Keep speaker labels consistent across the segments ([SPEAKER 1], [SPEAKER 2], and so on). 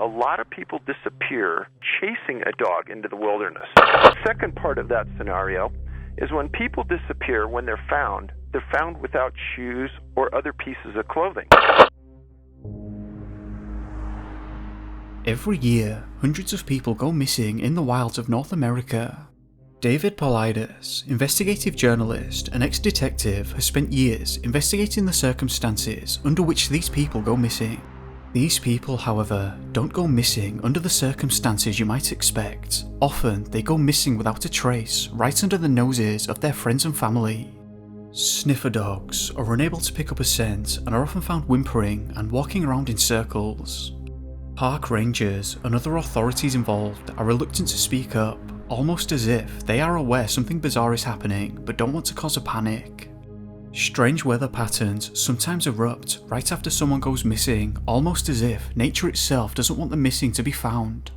[SPEAKER 1] a lot of people disappear chasing a dog into the wilderness. The second part of that scenario is when people disappear, when they're found without shoes or other pieces of clothing.
[SPEAKER 2] Every year, hundreds of people go missing in the wilds of North America. David Paulides, investigative journalist and ex-detective, has spent years investigating the circumstances under which these people go missing. These people, however, don't go missing under the circumstances you might expect. Often, they go missing without a trace, right under the noses of their friends and family. Sniffer dogs are unable to pick up a scent and are often found whimpering and walking around in circles. Park rangers and other authorities involved are reluctant to speak up, almost as if they are aware something bizarre is happening but don't want to cause a panic. Strange weather patterns sometimes erupt right after someone goes missing, almost as if nature itself doesn't want the missing to be found.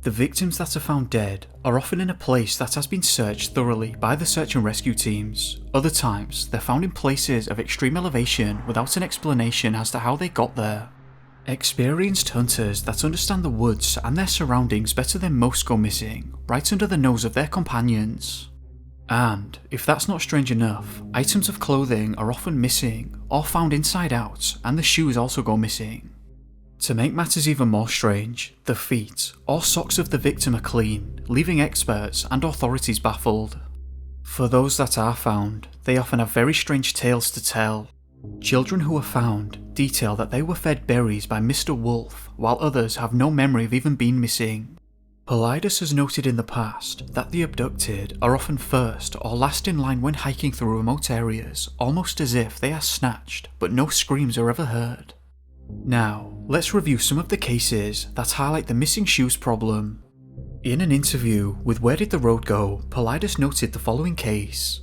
[SPEAKER 2] The victims that are found dead are often in a place that has been searched thoroughly by the search and rescue teams. Other times, they're found in places of extreme elevation without an explanation as to how they got there. Experienced hunters that understand the woods and their surroundings better than most go missing, right under the nose of their companions. And, if that's not strange enough, items of clothing are often missing, or found inside out, and the shoes also go missing. To make matters even more strange, the feet or socks of the victim are clean, leaving experts and authorities baffled. For those that are found, they often have very strange tales to tell. Children who are found detail that they were fed berries by Mr. Wolf, while others have no memory of even being missing. Paulides has noted in the past that the abducted are often first or last in line when hiking through remote areas, almost as if they are snatched, but no screams are ever heard. Now, let's review some of the cases that highlight the missing shoes problem. In an interview with Where Did the Road Go?, Paulides noted the following case.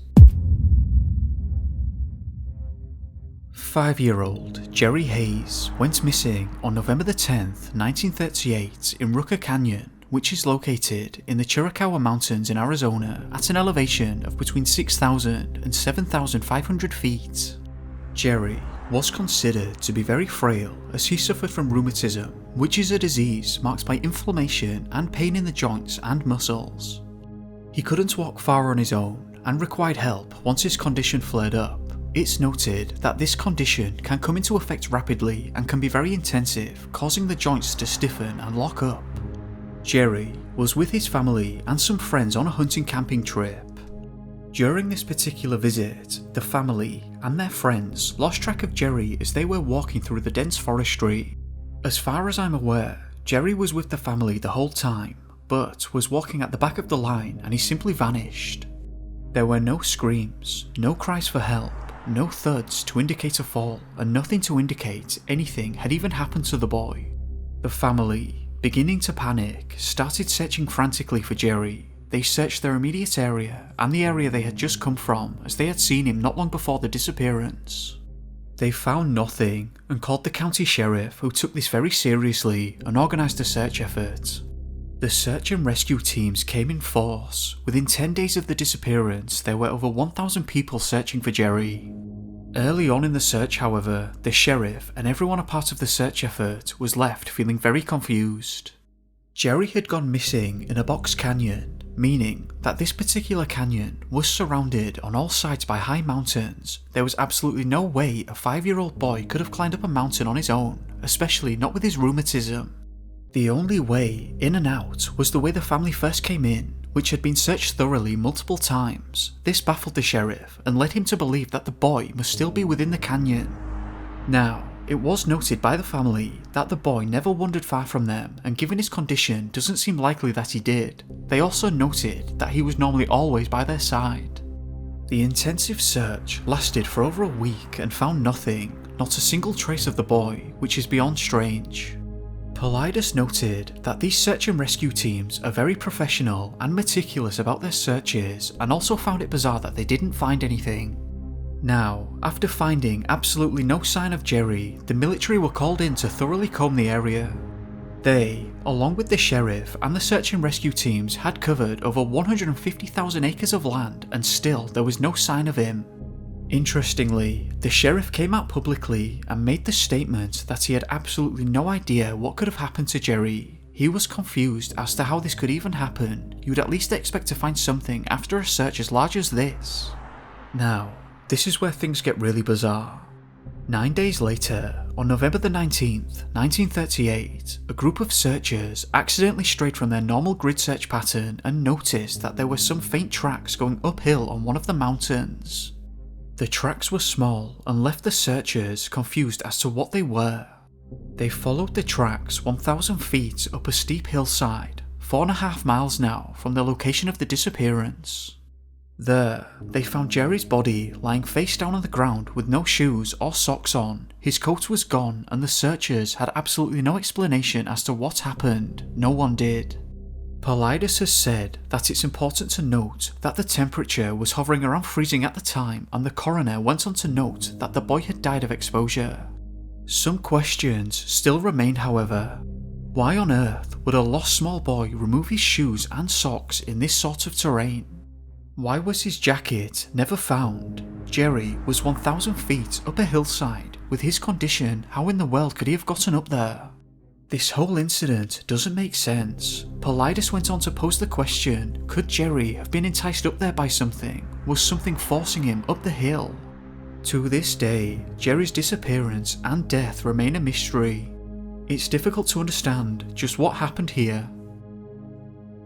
[SPEAKER 2] 5-year-old Jerry Hayes went missing on November 10th, 1938 in Rucker Canyon, which is located in the Chiricahua Mountains in Arizona at an elevation of between 6,000 and 7,500 feet. Jerry was considered to be very frail as he suffered from rheumatism, which is a disease marked by inflammation and pain in the joints and muscles. He couldn't walk far on his own and required help once his condition flared up. It's noted that this condition can come into effect rapidly and can be very intensive, causing the joints to stiffen and lock up. Jerry was with his family and some friends on a hunting camping trip. During this particular visit, the family and their friends lost track of Jerry as they were walking through the dense forestry. As far as I'm aware, Jerry was with the family the whole time, but was walking at the back of the line and he simply vanished. There were no screams, no cries for help, no thuds to indicate a fall, and nothing to indicate anything had even happened to the boy. The family, beginning to panic, started searching frantically for Jerry. They searched their immediate area and the area they had just come from, as they had seen him not long before the disappearance. They found nothing and called the county sheriff, who took this very seriously and organised a search effort. The search and rescue teams came in force. Within 10 days of the disappearance, there were over 1,000 people searching for Jerry. Early on in the search, however, the sheriff and everyone a part of the search effort was left feeling very confused. Jerry had gone missing in a box canyon, meaning that this particular canyon was surrounded on all sides by high mountains. There was absolutely no way a 5-year-old boy could have climbed up a mountain on his own, especially not with his rheumatism. The only way in and out was the way the family first came in, which had been searched thoroughly multiple times. This baffled the sheriff and led him to believe that the boy must still be within the canyon. Now, it was noted by the family that the boy never wandered far from them, and given his condition, doesn't seem likely that he did. They also noted that he was normally always by their side. The intensive search lasted for over a week and found nothing, not a single trace of the boy, which is beyond strange. Paulides noted that these search and rescue teams are very professional and meticulous about their searches, and also found it bizarre that they didn't find anything. Now, after finding absolutely no sign of Jerry, the military were called in to thoroughly comb the area. They, along with the sheriff and the search and rescue teams, had covered over 150,000 acres of land, and still there was no sign of him. Interestingly, the sheriff came out publicly and made the statement that he had absolutely no idea what could have happened to Jerry. He was confused as to how this could even happen. You would at least expect to find something after a search as large as this. Now, this is where things get really bizarre. 9 days later, on November the 19th, 1938, a group of searchers accidentally strayed from their normal grid search pattern and noticed that there were some faint tracks going uphill on one of the mountains. The tracks were small and left the searchers confused as to what they were. They followed the tracks 1,000 feet up a steep hillside, 4.5 miles now from the location of the disappearance. There, they found Jerry's body lying face down on the ground with no shoes or socks on. His coat was gone and the searchers had absolutely no explanation as to what happened. No one did. Paulides has said that it's important to note that the temperature was hovering around freezing at the time, and the coroner went on to note that the boy had died of exposure. Some questions still remain, however. Why on earth would a lost small boy remove his shoes and socks in this sort of terrain? Why was his jacket never found? Jerry was 1,000 feet up a hillside. With his condition, how in the world could he have gotten up there? This whole incident doesn't make sense. Paulides went on to pose the question, could Jerry have been enticed up there by something? Was something forcing him up the hill? To this day, Jerry's disappearance and death remain a mystery. It's difficult to understand just what happened here.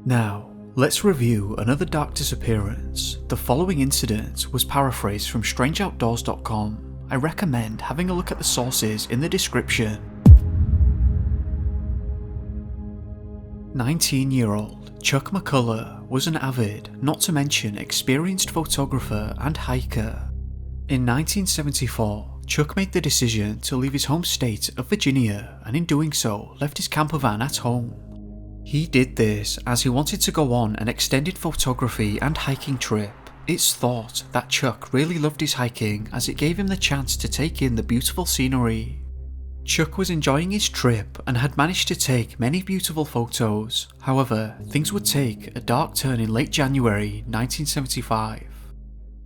[SPEAKER 2] Now, let's review another dark disappearance. The following incident was paraphrased from strangeoutdoors.com. I recommend having a look at the sources in the description. 19-year-old Chuck Mccullough was an avid, not to mention experienced photographer and hiker. In 1974, Chuck made the decision to leave his home state of Virginia, and in doing so left his camper van at home. He did this as he wanted to go on an extended photography and hiking trip. It's thought that Chuck really loved his hiking as it gave him the chance to take in the beautiful scenery. Chuck was enjoying his trip and had managed to take many beautiful photos. However, things would take a dark turn in late January 1975.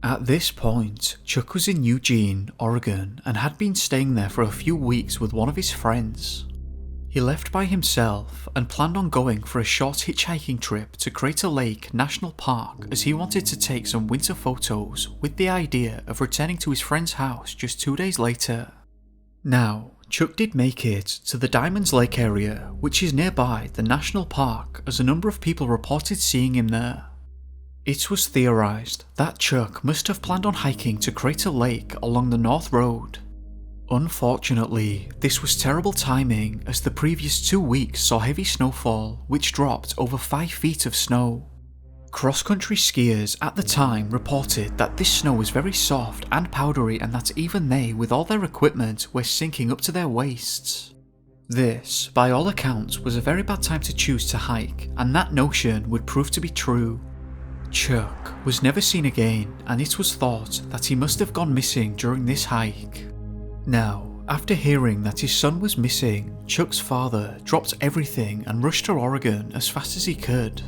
[SPEAKER 2] At this point, Chuck was in Eugene, Oregon, and had been staying there for a few weeks with one of his friends. He left by himself and planned on going for a short hitchhiking trip to Crater Lake National Park, as he wanted to take some winter photos with the idea of returning to his friend's house just 2 days later. Now, Chuck did make it to the Diamonds Lake area, which is nearby the national park, as a number of people reported seeing him there. It was theorized that Chuck must have planned on hiking to Crater Lake along the North Road. Unfortunately, this was terrible timing, as the previous 2 weeks saw heavy snowfall, which dropped over 5 feet of snow. Cross-country skiers at the time reported that this snow was very soft and powdery, and that even they, with all their equipment, were sinking up to their waists. This, by all accounts, was a very bad time to choose to hike, and that notion would prove to be true. Chuck was never seen again, and it was thought that he must have gone missing during this hike. Now, after hearing that his son was missing, Chuck's father dropped everything and rushed to Oregon as fast as he could.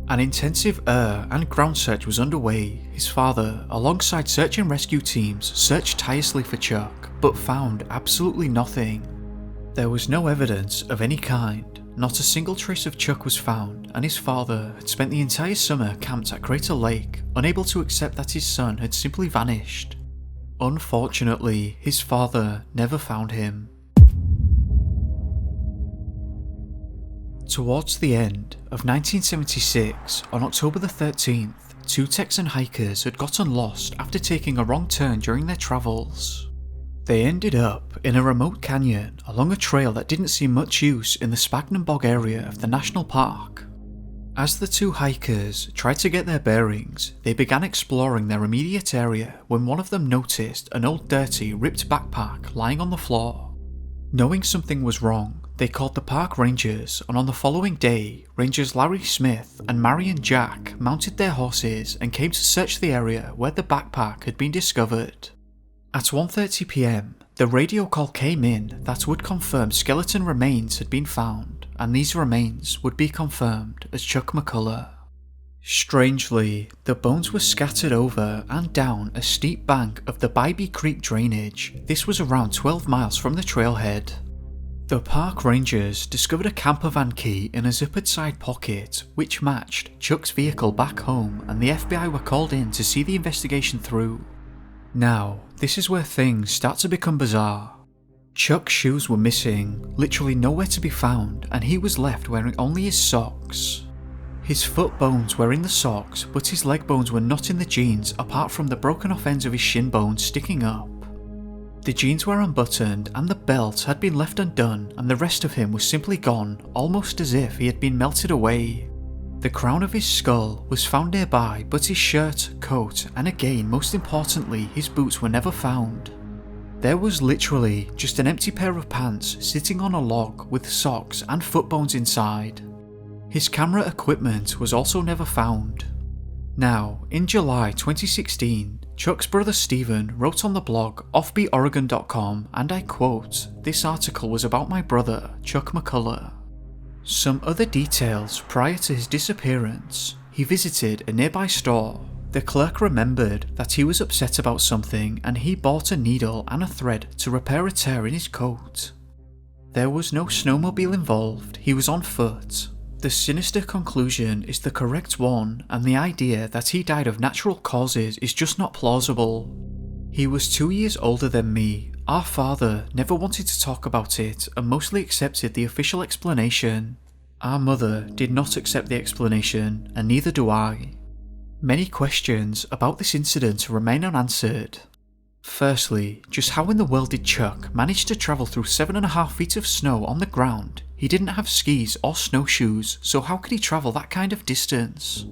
[SPEAKER 2] An intensive air and ground search was underway. His father, alongside search and rescue teams, searched tirelessly for Chuck, but found absolutely nothing. There was no evidence of any kind. Not a single trace of Chuck was found, and his father had spent the entire summer camped at Crater Lake, unable to accept that his son had simply vanished. Unfortunately, his father never found him. Towards the end of 1976, on October the 13th, 2 Texan hikers had gotten lost after taking a wrong turn during their travels. They ended up in a remote canyon along a trail that didn't see much use in the Sphagnum Bog area of the national park. As the 2 hikers tried to get their bearings, they began exploring their immediate area when one of them noticed an old dirty, ripped backpack lying on the floor. Knowing something was wrong, they called the park rangers, and on the following day, Rangers Larry Smith and Marion Jack mounted their horses and came to search the area where the backpack had been discovered. At 1:30 p.m, the radio call came in that would confirm skeleton remains had been found, and these remains would be confirmed as Chuck Mccullough. Strangely, the bones were scattered over and down a steep bank of the Bybee Creek drainage. This was around 12 miles from the trailhead. The park rangers discovered a camper van key in a zippered side pocket which matched Chuck's vehicle back home, and the FBI were called in to see the investigation through. Now, this is where things start to become bizarre. Chuck's shoes were missing, literally nowhere to be found, and he was left wearing only his socks. His foot bones were in the socks, but his leg bones were not in the jeans apart from the broken off ends of his shin bones sticking up. The jeans were unbuttoned and the belt had been left undone, and the rest of him was simply gone, almost as if he had been melted away. The crown of his skull was found nearby, but his shirt, coat, and again most importantly his boots were never found. There was literally just an empty pair of pants sitting on a log with socks and foot bones inside. His camera equipment was also never found. Now, in July 2016, Chuck's brother Stephen wrote on the blog offbeatoregon.com, and I quote, "This article was about my brother, Chuck Mccullough." Some other details prior to his disappearance: he visited a nearby store. The clerk remembered that he was upset about something and he bought a needle and a thread to repair a tear in his coat. There was no snowmobile involved, he was on foot. The sinister conclusion is the correct one, and the idea that he died of natural causes is just not plausible. He was 2 years older than me. Our father never wanted to talk about it and mostly accepted the official explanation. Our mother did not accept the explanation, and neither do I. Many questions about this incident remain unanswered. Firstly, just how in the world did Chuck manage to travel through 7.5 feet of snow on the ground? He didn't have skis or snowshoes, so how could he travel that kind of distance?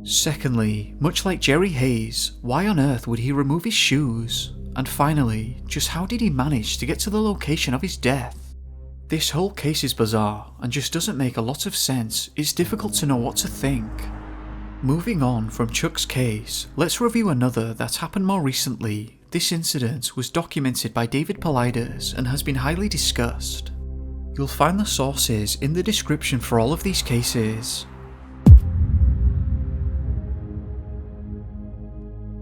[SPEAKER 2] Secondly, much like Jerry Hayes, why on earth would he remove his shoes? And finally, just how did he manage to get to the location of his death? This whole case is bizarre and just doesn't make a lot of sense. It's difficult to know what to think. Moving on from Chuck's case, let's review another that happened more recently. This incident was documented by David Paulides and has been highly discussed. You'll find the sources in the description for all of these cases.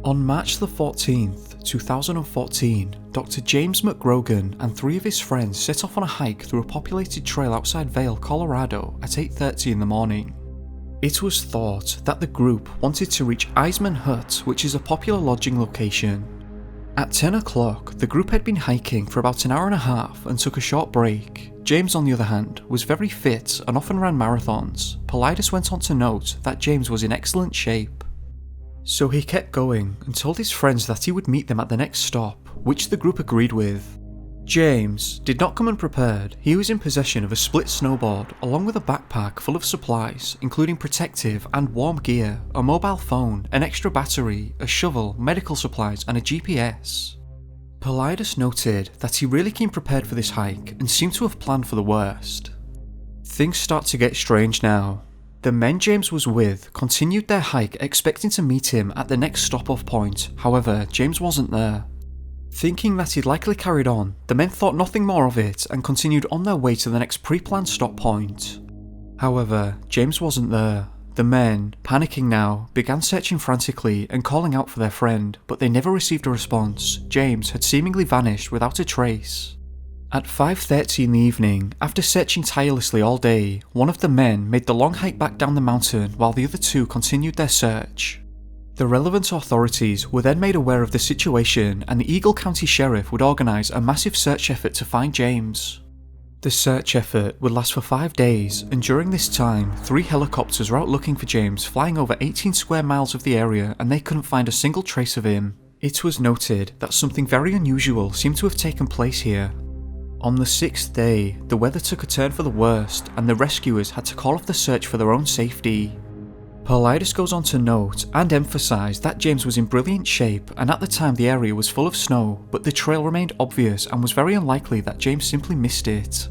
[SPEAKER 2] On March the 14th, 2014, Dr. James Mcgregor and 3 of his friends set off on a hike through a populated trail outside Bale, Colorado at 8:30 in the morning. It was thought that the group wanted to reach Eisman Hut, which is a popular lodging location. At 10 o'clock, the group had been hiking for about an hour and a half and took a short break. James, on the other hand, was very fit and often ran marathons. Paulides went on to note that James was in excellent shape. So he kept going and told his friends that he would meet them at the next stop, which the group agreed with. James did not come unprepared. He was in possession of a split snowboard along with a backpack full of supplies, including protective and warm gear, a mobile phone, an extra battery, a shovel, medical supplies, and a GPS. Paulides noted that he really came prepared for this hike and seemed to have planned for the worst. Things start to get strange now. The men James was with continued their hike expecting to meet him at the next stop-off point, however, James wasn't there. Thinking that he'd likely carried on, the men thought nothing more of it and continued on their way to the next pre-planned stop point. However, James wasn't there. The men, panicking now, began searching frantically and calling out for their friend, but they never received a response. James had seemingly vanished without a trace. At 5:30 in the evening, after searching tirelessly all day, one of the men made the long hike back down the mountain while the other 2 continued their search. The relevant authorities were then made aware of the situation, and the Eagle County Sheriff would organise a massive search effort to find James. The search effort would last for 5 days, and during this time, 3 helicopters were out looking for James, flying over 18 square miles of the area, and they couldn't find a single trace of him. It was noted that something very unusual seemed to have taken place here. On the 6th day, the weather took a turn for the worst, and the rescuers had to call off the search for their own safety. Paulides goes on to note and emphasise that James was in brilliant shape, and at the time the area was full of snow, but the trail remained obvious and was very unlikely that James simply missed it.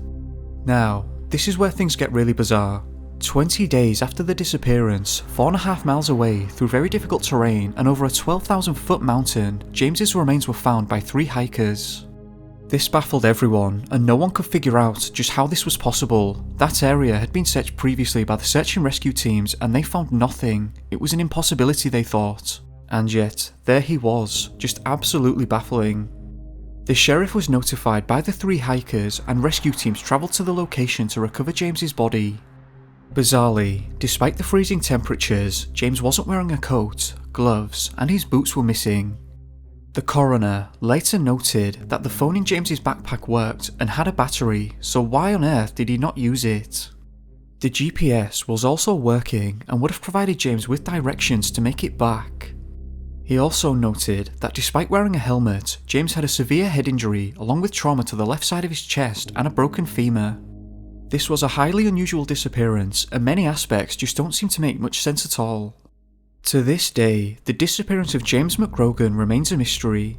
[SPEAKER 2] Now, this is where things get really bizarre. 20 days after the disappearance, 4.5 miles away, through very difficult terrain and over a 12,000 foot mountain, James's remains were found by 3 hikers. This baffled everyone, and no one could figure out just how this was possible. That area had been searched previously by the search and rescue teams, and they found nothing. It was an impossibility, they thought. And yet, there he was, just absolutely baffling. The sheriff was notified by the 3 hikers, and rescue teams travelled to the location to recover James's body. Bizarrely, despite the freezing temperatures, James wasn't wearing a coat, gloves, and his boots were missing. The coroner later noted that the phone in James's backpack worked and had a battery, so why on earth did he not use it? The GPS was also working and would have provided James with directions to make it back. He also noted that despite wearing a helmet, James had a severe head injury along with trauma to the left side of his chest and a broken femur. This was a highly unusual disappearance, and many aspects just don't seem to make much sense at all. To this day, the disappearance of James Mcgregor remains a mystery.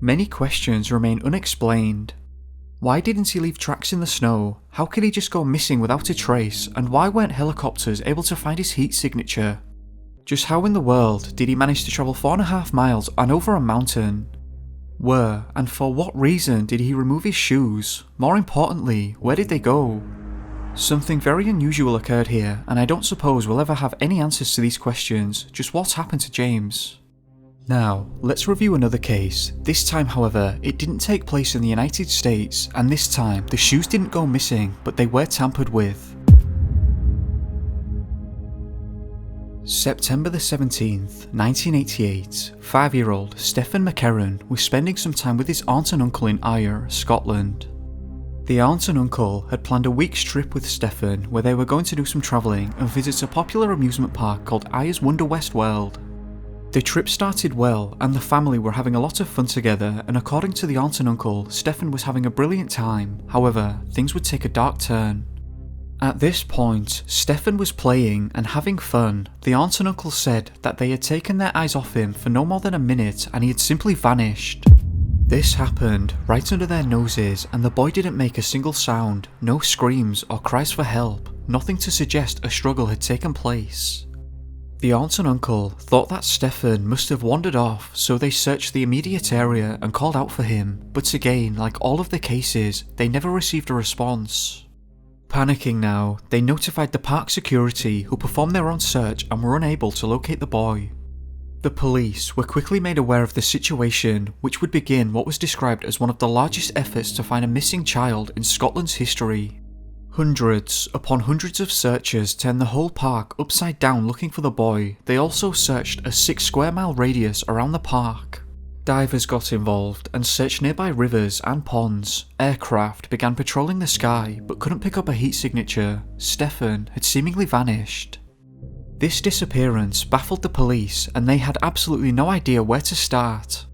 [SPEAKER 2] Many questions remain unexplained. Why didn't he leave tracks in the snow? How could he just go missing without a trace? And why weren't helicopters able to find his heat signature? Just how in the world did he manage to travel 4.5 miles and over a mountain? Where and for what reason did he remove his shoes? More importantly, where did they go? Something very unusual occurred here, and I don't suppose we'll ever have any answers to these questions. Just what happened to James? Now, let's review another case. This time, however, it didn't take place in the United States, and this time the shoes didn't go missing, but they were tampered with. September the 17th, 1988, 5-year-old Stefan Mccarran was spending some time with his aunt and uncle in Ayr, Scotland. The aunt and uncle had planned a week's trip with Stefan where they were going to do some travelling and visit a popular amusement park called Ayr's Wonder West World. The trip started well and the family were having a lot of fun together, and according to the aunt and uncle, Stefan was having a brilliant time. However, things would take a dark turn. At this point, Stefan was playing and having fun. The aunt and uncle said that they had taken their eyes off him for no more than a minute and he had simply vanished. This happened right under their noses, and the boy didn't make a single sound, no screams or cries for help, nothing to suggest a struggle had taken place. The aunt and uncle thought that Stefan must have wandered off, so they searched the immediate area and called out for him, but again, like all of the cases, they never received a response. Panicking now, they notified the park security, who performed their own search and were unable to locate the boy. The police were quickly made aware of the situation, which would begin what was described as one of the largest efforts to find a missing child in Scotland's history. Hundreds upon hundreds of searchers turned the whole park upside down looking for the boy. They also searched a 6 square mile radius around the park. Divers got involved and searched nearby rivers and ponds. Aircraft began patrolling the sky but couldn't pick up a heat signature. Stefan had seemingly vanished. This disappearance baffled the police, and they had absolutely no idea where to start.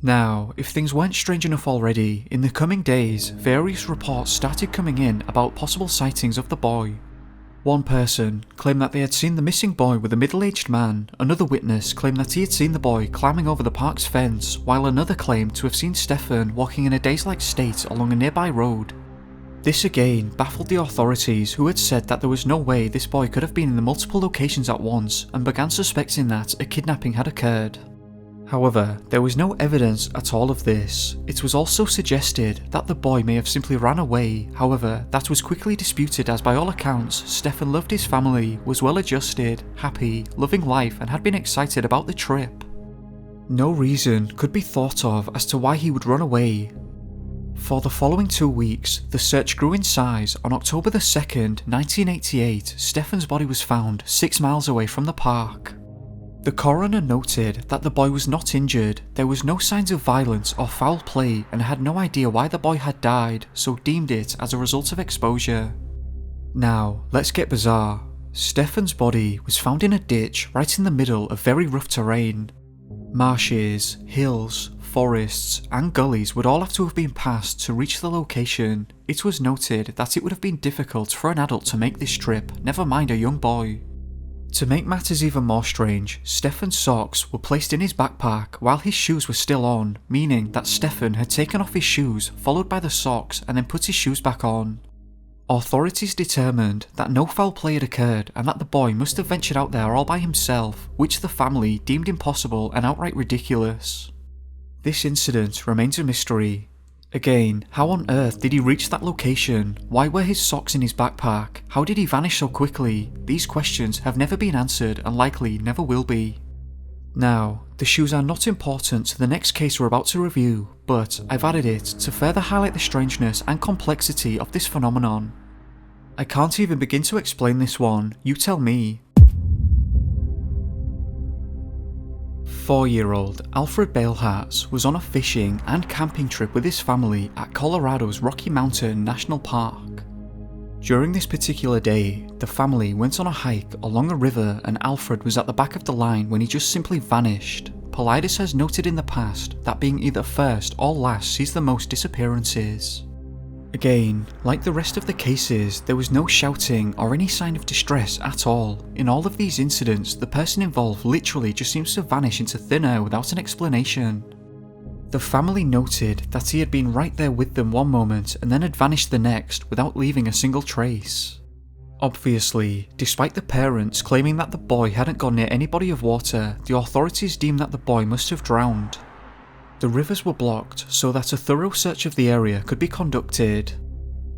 [SPEAKER 2] Now, if things weren't strange enough already, in the coming days, various reports started coming in about possible sightings of the boy. One person claimed that they had seen the missing boy with a middle-aged man, another witness claimed that he had seen the boy climbing over the park's fence, while another claimed to have seen Stefan walking in a dazed-like state along a nearby road. This again baffled the authorities, who had said that there was no way this boy could have been in the multiple locations at once, and began suspecting that a kidnapping had occurred. However, there was no evidence at all of this. It was also suggested that the boy may have simply ran away. However, that was quickly disputed, as by all accounts, Stefan loved his family, was well adjusted, happy, loving life, and had been excited about the trip. No reason could be thought of as to why he would run away. For the following 2 weeks, the search grew in size. On October the 2nd, 1988, Stefan's body was found 6 miles away from the park. The coroner noted that the boy was not injured, there was no signs of violence or foul play, and had no idea why the boy had died, so deemed it as a result of exposure. Now, let's get bizarre. Stefan's body was found in a ditch right in the middle of very rough terrain. Marshes, hills, forests, and gullies would all have to have been passed to reach the location. It was noted that it would have been difficult for an adult to make this trip, never mind a young boy. To make matters even more strange, Stefan's socks were placed in his backpack while his shoes were still on, meaning that Stefan had taken off his shoes, followed by the socks, and then put his shoes back on. Authorities determined that no foul play had occurred and that the boy must have ventured out there all by himself, which the family deemed impossible and outright ridiculous. This incident remains a mystery. Again, how on earth did he reach that location? Why were his socks in his backpack? How did he vanish so quickly? These questions have never been answered and likely never will be. Now, the shoes are not important to the next case we're about to review, but I've added it to further highlight the strangeness and complexity of this phenomenon. I can't even begin to explain this one, you tell me. 4-year-old Alfred Bale was on a fishing and camping trip with his family at Colorado's Rocky Mountain National Park. During this particular day, the family went on a hike along a river and Alfred was at the back of the line when he just simply vanished. Paulides has noted in the past that being either first or last sees the most disappearances. Again, like the rest of the cases, there was no shouting or any sign of distress at all. In all of these incidents, the person involved literally just seems to vanish into thin air without an explanation. The family noted that he had been right there with them one moment and then had vanished the next without leaving a single trace. Obviously, despite the parents claiming that the boy hadn't gone near any body of water, the authorities deemed that the boy must have drowned. The rivers were blocked so that a thorough search of the area could be conducted.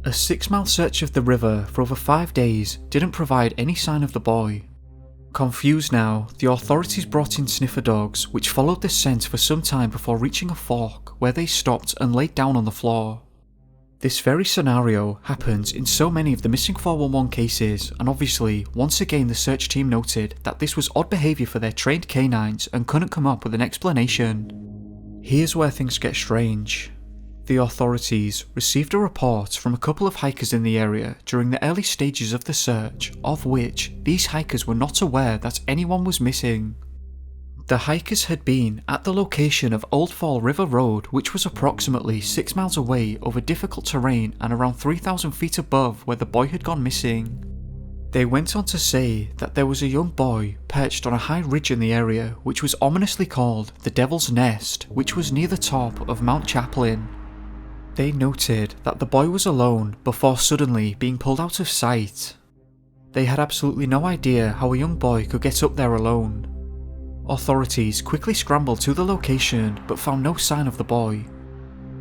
[SPEAKER 2] A 6-mile search of the river for over 5 days didn't provide any sign of the boy. Confused now, the authorities brought in sniffer dogs which followed the scent for some time before reaching a fork where they stopped and laid down on the floor. This very scenario happens in so many of the missing 411 cases, and obviously once again the search team noted that this was odd behaviour for their trained canines and couldn't come up with an explanation. Here's where things get strange. The authorities received a report from a couple of hikers in the area during the early stages of the search, of which these hikers were not aware that anyone was missing. The hikers had been at the location of Old Fall River Road, which was approximately 6 miles away over difficult terrain and around 3,000 feet above where the boy had gone missing. They went on to say that there was a young boy perched on a high ridge in the area which was ominously called the Devil's Nest, which was near the top of Mount Chaplin. They noted that the boy was alone before suddenly being pulled out of sight. They had absolutely no idea how a young boy could get up there alone. Authorities quickly scrambled to the location but found no sign of the boy.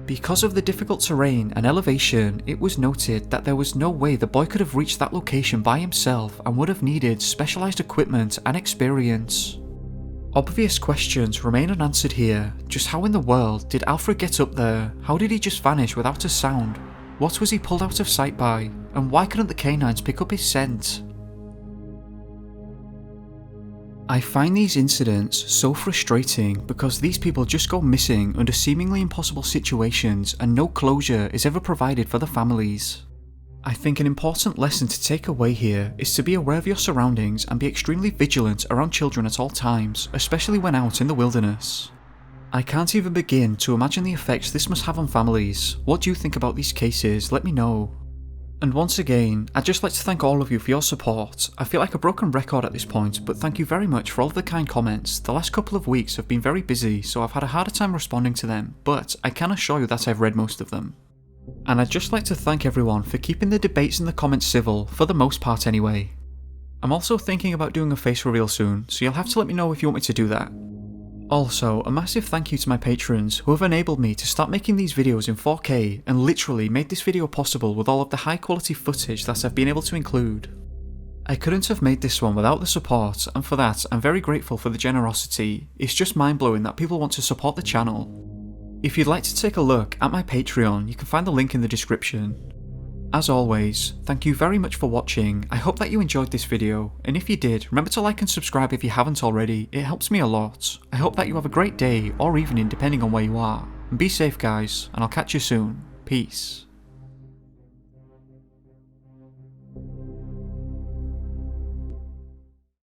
[SPEAKER 2] Because of the difficult terrain and elevation, it was noted that there was no way the boy could have reached that location by himself and would have needed specialised equipment and experience. Obvious questions remain unanswered here. Just how in the world did Alfred get up there? How did he just vanish without a sound? What was he pulled out of sight by? And why couldn't the canines pick up his scent? I find these incidents so frustrating because these people just go missing under seemingly impossible situations and no closure is ever provided for the families. I think an important lesson to take away here is to be aware of your surroundings and be extremely vigilant around children at all times, especially when out in the wilderness. I can't even begin to imagine the effects this must have on families. What do you think about these cases? Let me know. And once again, I'd just like to thank all of you for your support. I feel like a broken record at this point, but thank you very much for all of the kind comments. The last couple of weeks have been very busy, so I've had a harder time responding to them, but I can assure you that I've read most of them. And I'd just like to thank everyone for keeping the debates in the comments civil, for the most part anyway. I'm also thinking about doing a face reveal soon, so you'll have to let me know if you want me to do that. Also, a massive thank you to my patrons who have enabled me to start making these videos in 4K and literally made this video possible with all of the high quality footage that I've been able to include. I couldn't have made this one without the support, and for that I'm very grateful for the generosity. It's just mind blowing that people want to support the channel. If you'd like to take a look at my Patreon, you can find the link in the description. As always, thank you very much for watching. I hope that you enjoyed this video, and if you did, remember to like and subscribe if you haven't already, it helps me a lot. I hope that you have a great day or evening depending on where you are. And be safe guys, and I'll catch you soon. Peace.